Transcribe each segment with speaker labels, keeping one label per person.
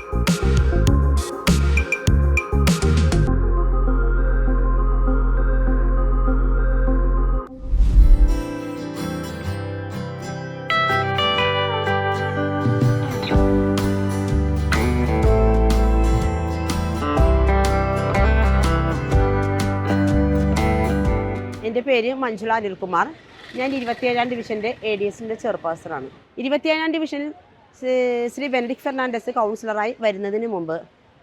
Speaker 1: എൻ്റെ പേര് മഞ്ജുള അനിൽകുമാർ. ഞാൻ 27ാം ഡിവിഷൻ്റെ ADSൻ്റെ ചെയർപേഴ്സണാണ്. 27ാം ഡിവിഷനിൽ ശ്രീ ബെനഡിക്ട് ഫെർണാണ്ടസ് കൗൺസിലറായി വരുന്നതിന് മുമ്പ്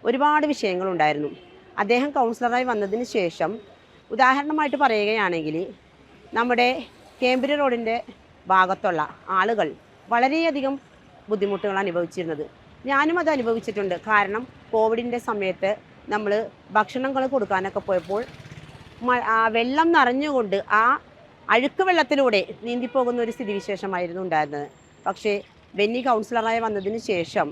Speaker 1: ഒരുപാട് വിഷയങ്ങളുണ്ടായിരുന്നു. അദ്ദേഹം കൗൺസിലറായി വന്നതിന് ശേഷം ഉദാഹരണമായിട്ട് പറയുകയാണെങ്കിൽ നമ്മുടെ കേംബ്രിഡ്ജ് റോഡിൻ്റെ ഭാഗത്തുള്ള ആളുകൾ വളരെയധികം ബുദ്ധിമുട്ടുകൾ അനുഭവിച്ചിരുന്നത്. ഞാനും അത് അനുഭവിച്ചിട്ടുണ്ട്. കാരണം കോവിഡിൻ്റെ സമയത്ത് നമ്മൾ ഭക്ഷണങ്ങൾ കൊടുക്കാനൊക്കെ പോയപ്പോൾ വെള്ളം നിറഞ്ഞുകൊണ്ട് ആ അഴുക്ക് വെള്ളത്തിലൂടെ നീന്തിപ്പോകുന്ന ഒരു സ്ഥിതിവിശേഷമായിരുന്നു ഉണ്ടായിരുന്നത്. പക്ഷേ ബെന്നി കൗൺസിലറായി വന്നതിന് ശേഷം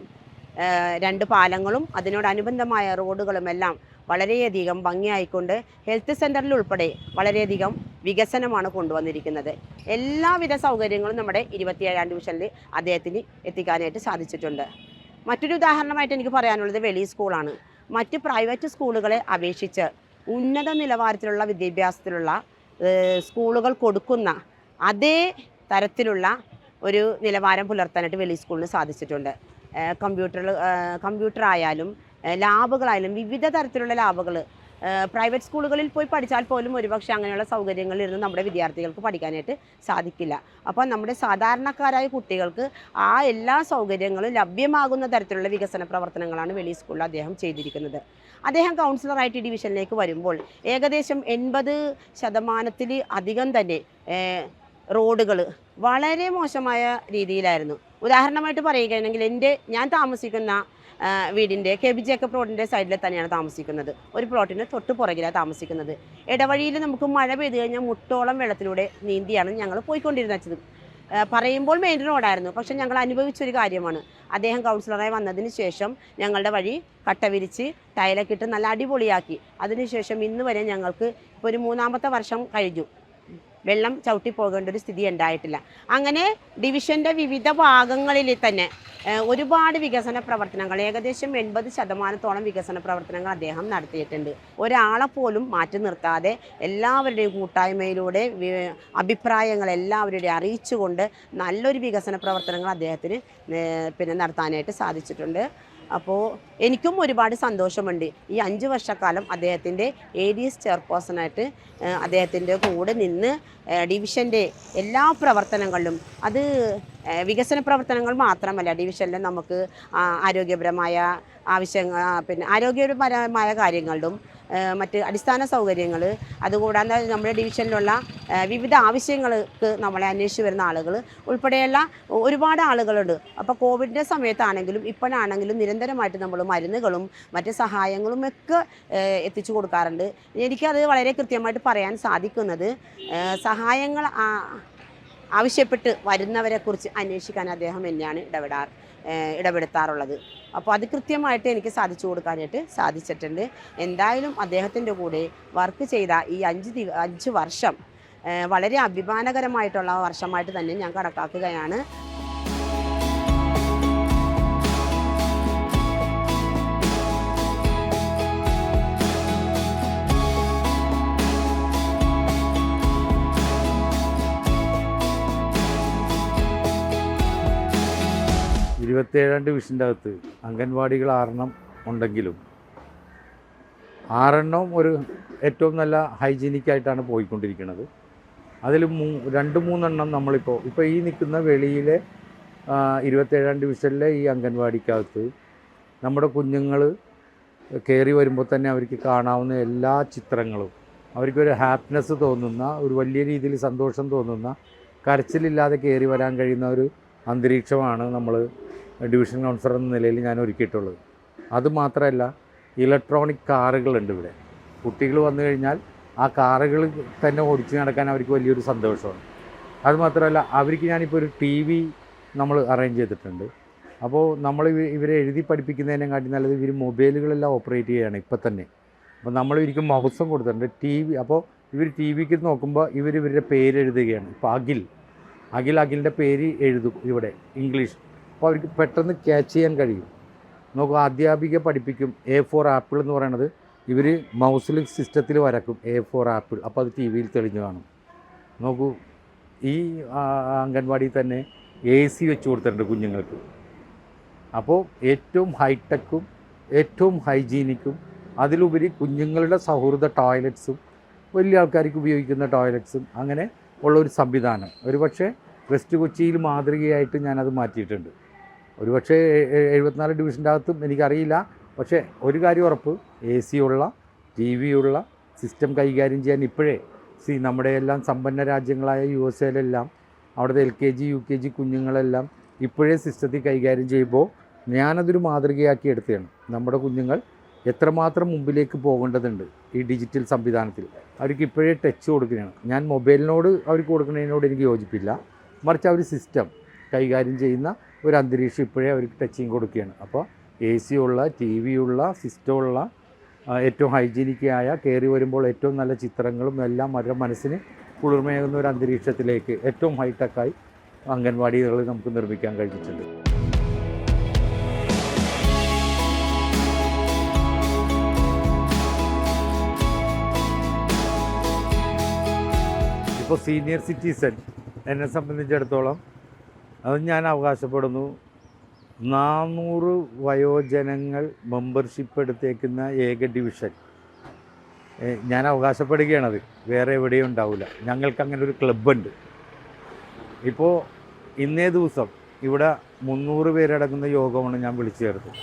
Speaker 1: 2 പാലങ്ങളും അതിനോടനുബന്ധമായ റോഡുകളുമെല്ലാം വളരെയധികം ഭംഗിയായിക്കൊണ്ട് ഹെൽത്ത് സെൻ്ററിൽ ഉൾപ്പെടെ വളരെയധികം വികസനമാണ് കൊണ്ടുവന്നിരിക്കുന്നത്. എല്ലാവിധ സൗകര്യങ്ങളും നമ്മുടെ 27ാം ഡിവിഷനിൽ അദ്ദേഹത്തിന് എത്തിക്കാനായിട്ട് സാധിച്ചിട്ടുണ്ട്. മറ്റൊരു ഉദാഹരണമായിട്ട് എനിക്ക് പറയാനുള്ളത് വെളി സ്കൂളാണ്. മറ്റ് പ്രൈവറ്റ് സ്കൂളുകളെ അപേക്ഷിച്ച് ഉന്നത നിലവാരത്തിലുള്ള വിദ്യാഭ്യാസത്തിലുള്ള സ്കൂളുകൾ കൊടുക്കുന്ന അതേ തരത്തിലുള്ള ഒരു നിലവാരം പുലർത്താനായിട്ട് വെളി സ്കൂളിന് സാധിച്ചിട്ടുണ്ട്. കമ്പ്യൂട്ടർ ആയാലും ലാബുകളായാലും വിവിധ തരത്തിലുള്ള ലാബുകൾ പ്രൈവറ്റ് സ്കൂളുകളിൽ പോയി പഠിച്ചാൽ പോലും ഒരുപക്ഷെ അങ്ങനെയുള്ള സൗകര്യങ്ങളിലിരുന്ന് നമ്മുടെ വിദ്യാർത്ഥികൾക്ക് പഠിക്കാനായിട്ട് സാധിക്കില്ല. അപ്പോൾ നമ്മുടെ സാധാരണക്കാരായ കുട്ടികൾക്ക് ആ എല്ലാ സൗകര്യങ്ങളും ലഭ്യമാകുന്ന തരത്തിലുള്ള വികസന പ്രവർത്തനങ്ങളാണ് വെളി സ്കൂളിൽ അദ്ദേഹം ചെയ്തിരിക്കുന്നത്. അദ്ദേഹം കൗൺസിലറായിട്ട് ഡിവിഷനിലേക്ക് വരുമ്പോൾ ഏകദേശം 80% അധികം തന്നെ റോഡുകൾ വളരെ മോശമായ രീതിയിലായിരുന്നു. ഉദാഹരണമായിട്ട് പറയുകയാണെങ്കിൽ ഞാൻ താമസിക്കുന്ന വീടിൻ്റെ KB ജേക്കബ് റോഡിൻ്റെ സൈഡിൽ തന്നെയാണ് താമസിക്കുന്നത്. ഒരു പ്ലോട്ടിന് തൊട്ട് പുറകിലാണ് താമസിക്കുന്നത്. ഇടവഴിയിൽ നമുക്ക് മഴ പെയ്തു കഴിഞ്ഞാൽ മുട്ടോളം വെള്ളത്തിലൂടെ നീന്തിയാണ് ഞങ്ങൾ പോയിക്കൊണ്ടിരുന്നത്. പറയുമ്പോൾ മെയിൻ റോഡായിരുന്നു. പക്ഷേ ഞങ്ങൾ അനുഭവിച്ചൊരു കാര്യമാണ്, അദ്ദേഹം കൗൺസിലറായി വന്നതിന് ശേഷം ഞങ്ങളുടെ വഴി കട്ട വിരിച്ച് ടൈലൊക്കെ ഇട്ട് നല്ല അടിപൊളിയാക്കി. അതിനുശേഷം ഇന്ന് വരെ ഞങ്ങൾക്ക് ഇപ്പോൾ ഒരു 3ാമത്തെ വർഷം കഴിഞ്ഞു, വെള്ളം ചവിട്ടി പോകേണ്ട ഒരു സ്ഥിതി ഉണ്ടായിട്ടില്ല. അങ്ങനെ ഡിവിഷൻ്റെ വിവിധ ഭാഗങ്ങളിൽ തന്നെ ഒരുപാട് വികസന പ്രവർത്തനങ്ങൾ, ഏകദേശം 80% വികസന പ്രവർത്തനങ്ങൾ അദ്ദേഹം നടത്തിയിട്ടുണ്ട്. ഒരാളെ പോലും മാറ്റി നിർത്താതെ എല്ലാവരുടെയും കൂട്ടായ്മയിലൂടെ അഭിപ്രായങ്ങൾ എല്ലാവരുടെയും അറിയിച്ചുകൊണ്ട് നല്ലൊരു വികസന പ്രവർത്തനങ്ങൾ അദ്ദേഹത്തിന് നടത്താനായിട്ട് സാധിച്ചിട്ടുണ്ട്. അപ്പോൾ എനിക്കും ഒരുപാട് സന്തോഷമുണ്ട്. ഈ 5 വർഷക്കാലം അദ്ദേഹത്തിൻ്റെ ADS ചെയർപേഴ്സണായിട്ട് അദ്ദേഹത്തിൻ്റെ കൂടെ നിന്ന് ഡിവിഷൻ്റെ എല്ലാ പ്രവർത്തനങ്ങളിലും, അത് വികസന പ്രവർത്തനങ്ങൾ മാത്രമല്ല, ഡിവിഷനിൽ നമുക്ക് ആരോഗ്യപരമായ ആരോഗ്യപരമായ കാര്യങ്ങളിലും മറ്റ് അടിസ്ഥാന സൗകര്യങ്ങൾ, അതുകൂടാതെ നമ്മുടെ ഡിവിഷനിലുള്ള വിവിധ ആവശ്യങ്ങൾക്ക് നമ്മളെ അന്വേഷിച്ച് വരുന്ന ആളുകൾ ഉൾപ്പെടെയുള്ള ഒരുപാട് ആളുകളുണ്ട്. അപ്പോൾ കോവിഡിൻ്റെ സമയത്താണെങ്കിലും ഇപ്പോഴാണെങ്കിലും നിരന്തരമായിട്ട് നമ്മൾ മരുന്നുകളും മറ്റ് സഹായങ്ങളും ഒക്കെ എത്തിച്ചു കൊടുക്കാറുണ്ട്. എനിക്കത് വളരെ കൃത്യമായിട്ട് പറയാൻ സാധിക്കുന്നത്, സഹായങ്ങൾ ആവശ്യപ്പെട്ട് വരുന്നവരെക്കുറിച്ച് അന്വേഷിക്കാൻ അദ്ദേഹം എന്നെയാണ് ഇടപെടുത്താറുള്ളത്. അപ്പോൾ അത് കൃത്യമായിട്ട് എനിക്ക് സാധിച്ചു കൊടുക്കാനായിട്ട് സാധിച്ചിട്ടുണ്ട്. എന്തായാലും അദ്ദേഹത്തിൻ്റെ കൂടെ വർക്ക് ചെയ്ത ഈ 5 വർഷം വളരെ അഭിമാനകരമായിട്ടുള്ള വർഷമായിട്ട് തന്നെ ഞാൻ കണക്കാക്കുകയാണ്.
Speaker 2: ഇരുപത്തിയേഴാം ഡിവിഷൻ്റെ അകത്ത് അംഗൻവാടികൾ 6 ഉണ്ടെങ്കിലും 6 ഒരു ഏറ്റവും നല്ല ഹൈജീനിക്കായിട്ടാണ് പോയിക്കൊണ്ടിരിക്കുന്നത്. അതിൽ 2-3 നമ്മളിപ്പോൾ ഈ നിൽക്കുന്ന വെളിയിലെ 27ാം ഡിവിഷനിലെ ഈ അംഗൻവാടിക്കകത്ത് നമ്മുടെ കുഞ്ഞുങ്ങൾ കയറി വരുമ്പോൾ തന്നെ അവർക്ക് കാണാവുന്ന എല്ലാ ചിത്രങ്ങളും, അവർക്കൊരു ഹാപ്പിനെസ് തോന്നുന്ന, ഒരു വലിയ രീതിയിൽ സന്തോഷം തോന്നുന്ന, കരച്ചിലില്ലാതെ കയറി വരാൻ കഴിയുന്ന ഒരു അന്തരീക്ഷമാണ് നമ്മൾ ഡിവിഷൻ കൗൺസിലർ എന്ന നിലയിൽ ഞാൻ ഒരുക്കിയിട്ടുള്ളത്. അതുമാത്രമല്ല, ഇലക്ട്രോണിക് കാറുകളുണ്ട് ഇവിടെ. കുട്ടികൾ വന്നു കഴിഞ്ഞാൽ ആ കാറുകൾ തന്നെ ഓടിച്ച് നടക്കാൻ അവർക്ക് വലിയൊരു സന്തോഷമാണ്. അതുമാത്രമല്ല, അവർക്ക് ഞാനിപ്പോൾ ഒരു TV നമ്മൾ അറേഞ്ച് ചെയ്തിട്ടുണ്ട്. അപ്പോൾ നമ്മൾ ഇവരെ എഴുതി പഠിപ്പിക്കുന്നതിനെക്കാട്ടി നല്ലത് ഇവർ മൊബൈലുകളെല്ലാം ഓപ്പറേറ്റ് ചെയ്യുകയാണ് ഇപ്പം തന്നെ. അപ്പോൾ നമ്മൾ ഇവർക്ക് മൗസും കൊടുത്തിട്ടുണ്ട്, TV. അപ്പോൾ ഇവർ TVക്ക് നോക്കുമ്പോൾ ഇവരുടെ പേര് എഴുതുകയാണ്. ഇപ്പോൾ അഖിലിൻ്റെ പേര് എഴുതും ഇവിടെ ഇംഗ്ലീഷ്. അപ്പോൾ അവർക്ക് പെട്ടെന്ന് ക്യാച്ച് ചെയ്യാൻ കഴിയും. നോക്കൂ, അധ്യാപിക പഠിപ്പിക്കും A4 ആപ്പിൾ എന്ന് പറയുന്നത് ഇവർ മൗസിൽ സിസ്റ്റത്തിൽ വരക്കും A4 ആപ്പിൾ, അപ്പോൾ അത് ടി വിയിൽ തെളിഞ്ഞു കാണും. നോക്കൂ, ഈ അംഗൻവാടിയിൽ തന്നെ AC വെച്ച് കൊടുത്തിട്ടുണ്ട് കുഞ്ഞുങ്ങൾക്ക്. അപ്പോൾ ഏറ്റവും ഹൈടെക്കും ഏറ്റവും ഹൈജീനിക്കും അതിലുപരി കുഞ്ഞുങ്ങളുടെ സൗഹൃദ ടോയ്ലറ്റ്സും വലിയ ആൾക്കാർക്ക് ഉപയോഗിക്കുന്ന ടോയ്ലറ്റ്സും അങ്ങനെ ഉള്ളൊരു സംവിധാനം ഒരുപക്ഷെ വെസ്റ്റ് കൊച്ചിയിൽ മാതൃകയായിട്ട് ഞാനത് മാറ്റിയിട്ടുണ്ട്. ഒരുപക്ഷെ 74 ഡിവിഷൻ്റെ അകത്തും എനിക്കറിയില്ല. പക്ഷേ ഒരു കാര്യം ഉറപ്പ്, AC ഉള്ള TV ഉള്ള സിസ്റ്റം കൈകാര്യം ചെയ്യാൻ ഇപ്പോഴേ നമ്മുടെ എല്ലാം സമ്പന്ന രാജ്യങ്ങളായ USA അവിടുത്തെ LKG UKG കുഞ്ഞുങ്ങളെല്ലാം ഇപ്പോഴേ സിസ്റ്റത്തിൽ കൈകാര്യം ചെയ്യുമ്പോൾ ഞാനതൊരു മാതൃകയാക്കി എടുത്തതാണ്. നമ്മുടെ കുഞ്ഞുങ്ങൾ എത്രമാത്രം മുമ്പിലേക്ക് പോകേണ്ടതുണ്ട് ഈ ഡിജിറ്റൽ സംവിധാനത്തിൽ. അവർക്ക് ഇപ്പോഴേ ടച്ച് കൊടുക്കുകയാണ്. ഞാൻ മൊബൈലിനോട് അവർക്ക് കൊടുക്കുന്നതിനോട് എനിക്ക് യോജിപ്പില്ല, മറിച്ച് അവർ സിസ്റ്റം കൈകാര്യം ചെയ്യുന്ന ഒരു അന്തരീക്ഷം ഇപ്പോഴേ അവർക്ക് ടച്ചിങ് കൊടുക്കുകയാണ്. അപ്പോൾ AC ഉള്ള TV ഉള്ള സിസ്റ്റമുള്ള ഏറ്റവും ഹൈജീനിക്കായ കയറി വരുമ്പോൾ ഏറ്റവും നല്ല ചിത്രങ്ങളും എല്ലാം അവരുടെ മനസ്സിന് കുളിർമയേകുന്ന ഒരു അന്തരീക്ഷത്തിലേക്ക് ഏറ്റവും ഹൈടെക്കായി അംഗൻവാടികൾ നമുക്ക് നിർമ്മിക്കാൻ കഴിഞ്ഞിട്ടുണ്ട്. ഇപ്പോൾ സീനിയർ സിറ്റിസൺ എന്നെ സംബന്ധിച്ചിടത്തോളം അത് ഞാൻ അവകാശപ്പെടുന്നു, 400 വയോജനങ്ങൾ മെമ്പർഷിപ്പ് എടുത്തേക്കുന്ന ഏക ഡിവിഷൻ ഞാൻ അവകാശപ്പെടുകയാണത്. വേറെ എവിടെയും ഉണ്ടാവില്ല. ഞങ്ങൾക്കങ്ങനെ ഒരു ക്ലബ്ബുണ്ട്. ഇപ്പോൾ ഇന്നേ ദിവസം ഇവിടെ 300 പേരടങ്ങുന്ന യോഗമാണ് ഞാൻ വിളിച്ചു ചേർത്തത്.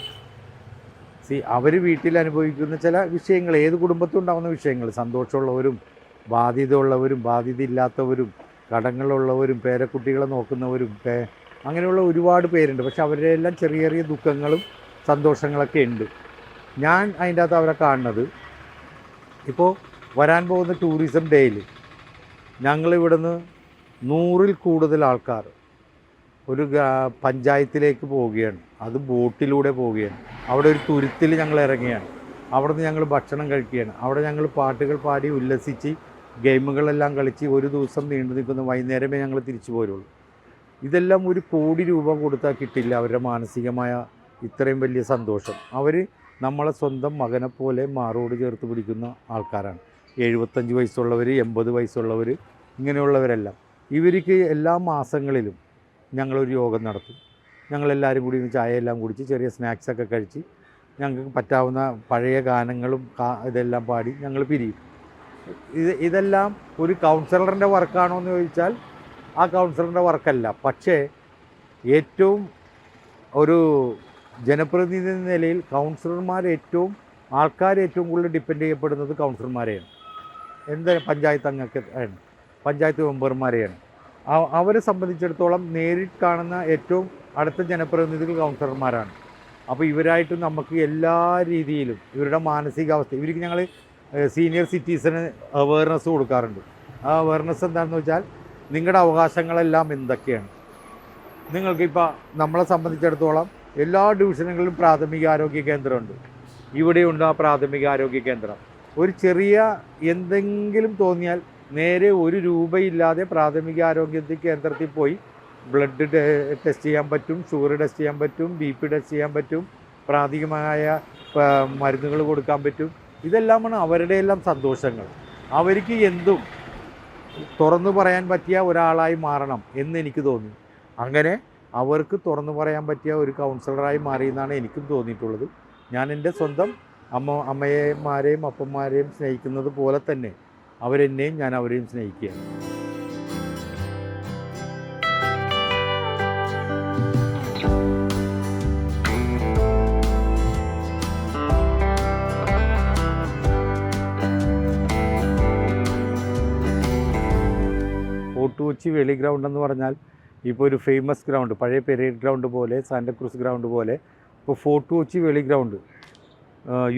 Speaker 2: അവർ വീട്ടിൽ അനുഭവിക്കുന്ന ചില വിഷയങ്ങൾ, ഏത് കുടുംബത്തും ഉണ്ടാകുന്ന വിഷയങ്ങൾ, സന്തോഷമുള്ളവരും ബാധ്യത ഉള്ളവരും ബാധ്യത ഇല്ലാത്തവരും കടങ്ങളുള്ളവരും പേരക്കുട്ടികളെ നോക്കുന്നവരും അങ്ങനെയുള്ള ഒരുപാട് പേരുണ്ട്. പക്ഷെ അവരുടെ എല്ലാം ചെറിയ ചെറിയ ദുഃഖങ്ങളും സന്തോഷങ്ങളൊക്കെ ഉണ്ട്. ഞാൻ അതിൻ്റെ അകത്ത് അവരെ കാണുന്നത്, ഇപ്പോൾ വരാൻ പോകുന്ന ടൂറിസം ഡേയിൽ ഞങ്ങളിവിടുന്ന് 100-ൽ കൂടുതൽ ആൾക്കാർ ഒരു പഞ്ചായത്തിലേക്ക് പോവുകയാണ്. അത് ബോട്ടിലൂടെ പോവുകയാണ്. അവിടെ ഒരു തുരുത്തിൽ ഞങ്ങൾ ഇറങ്ങുകയാണ്. അവിടെ നിന്ന് ഞങ്ങൾ ഭക്ഷണം കഴിക്കുകയാണ്. അവിടെ ഞങ്ങൾ പാട്ടുകൾ പാടി ഉല്ലസിച്ച് ഗെയിമുകളെല്ലാം കളിച്ച് ഒരു ദിവസം നീണ്ടു നിൽക്കുന്ന വൈകുന്നേരമേ ഞങ്ങൾ തിരിച്ചു പോരുള്ളൂ. ഇതെല്ലാം 1 കോടി രൂപ കൊടുത്താൽ കിട്ടില്ല അവരുടെ മാനസികമായ ഇത്രയും വലിയ സന്തോഷം. അവർ നമ്മളെ സ്വന്തം മകനെപ്പോലെ മാറോട് ചേർത്ത് പിടിക്കുന്ന ആൾക്കാരാണ്. 75 വയസ്സുള്ളവർ, 80 വയസ്സുള്ളവർ, ഇങ്ങനെയുള്ളവരെല്ലാം. ഇവർക്ക് എല്ലാ മാസങ്ങളിലും ഞങ്ങളൊരു യോഗം നടത്തും. ഞങ്ങളെല്ലാവരും കൂടി ചായയെല്ലാം കുടിച്ച് ചെറിയ സ്നാക്സൊക്കെ കഴിച്ച് ഞങ്ങൾക്ക് പറ്റാവുന്ന പഴയ ഗാനങ്ങളും ഇതെല്ലാം പാടി ഞങ്ങൾ പിരിയും. ഇതെല്ലാം ഒരു കൗൺസിലറിൻ്റെ വർക്കാണോ എന്ന് ചോദിച്ചാൽ ആ കൗൺസിലറിൻ്റെ വർക്കല്ല. പക്ഷേ ഏറ്റവും ഒരു ജനപ്രതിനിധി എന്ന നിലയിൽ ആൾക്കാർ ഏറ്റവും കൂടുതൽ ഡിപ്പെൻഡ് ചെയ്യപ്പെടുന്നത് കൗൺസിലർമാരെയാണ്. പഞ്ചായത്ത് അംഗങ്ങളെയാണ്, പഞ്ചായത്ത് മെമ്പർമാരെയാണ്. അവരെ സംബന്ധിച്ചിടത്തോളം നേരിട്ട് കാണുന്ന ഏറ്റവും അടുത്ത ജനപ്രതിനിധികൾ കൗൺസിലർമാരാണ്. അപ്പോൾ ഇവരായിട്ട് നമുക്ക് എല്ലാ രീതിയിലും ഇവരുടെ മാനസികാവസ്ഥ, ഇവർക്ക് ഞങ്ങൾ സീനിയർ സിറ്റിസന് അവയർനെസ് കൊടുക്കാറുണ്ട്. ആ അവയർനെസ് എന്താണെന്ന് വെച്ചാൽ നിങ്ങളുടെ അവകാശങ്ങളെല്ലാം എന്തൊക്കെയാണ്. നിങ്ങൾക്കിപ്പോൾ നമ്മളെ സംബന്ധിച്ചിടത്തോളം എല്ലാ ഡിവിഷനുകളിലും പ്രാഥമികാരോഗ്യ കേന്ദ്രമുണ്ട്. ഇവിടെയുണ്ട് ആ പ്രാഥമികാരോഗ്യ കേന്ദ്രം. ഒരു ചെറിയ എന്തെങ്കിലും തോന്നിയാൽ നേരെ 1 രൂപയില്ലാതെ പ്രാഥമികാരോഗ്യ കേന്ദ്രത്തിൽ പോയി ബ്ലഡ് ടെസ്റ്റ് ചെയ്യാൻ പറ്റും, ഷുഗർ ടെസ്റ്റ് ചെയ്യാൻ പറ്റും, BP ടെസ്റ്റ് ചെയ്യാൻ പറ്റും, പ്രാഥമികമായ മരുന്നുകൾ കൊടുക്കാൻ പറ്റും. ഇതെല്ലാമാണ് അവരുടെ എല്ലാം സന്തോഷങ്ങൾ. അവർക്ക് എന്തും തുറന്നു പറയാൻ പറ്റിയ ഒരാളായി മാറണം എന്ന് എനിക്ക് തോന്നി. അങ്ങനെ അവർക്ക് തുറന്നു പറയാൻ പറ്റിയ ഒരു കൗൺസിലറായി മാറിയെന്നാണ് എനിക്കും തോന്നിയിട്ടുള്ളത്. ഞാൻ എൻ്റെ സ്വന്തം അമ്മമാരെയും അപ്പന്മാരെയും സ്നേഹിക്കുന്നത് പോലെ തന്നെ അവരെന്നെയും ഞാൻ അവരെയും സ്നേഹിക്കുകയാണ്. ഫോർട്ട് കൊച്ചി വെളി ഗ്രൗണ്ട് എന്ന് പറഞ്ഞാൽ ഇപ്പോൾ ഒരു ഫേമസ് ഗ്രൗണ്ട്, പഴയ പെരേഡ് ഗ്രൗണ്ട് പോലെ, സാന്റക്രൂസ് ഗ്രൗണ്ട് പോലെ ഇപ്പോൾ ഫോർട്ട് കൊച്ചി വെളി ഗ്രൗണ്ട്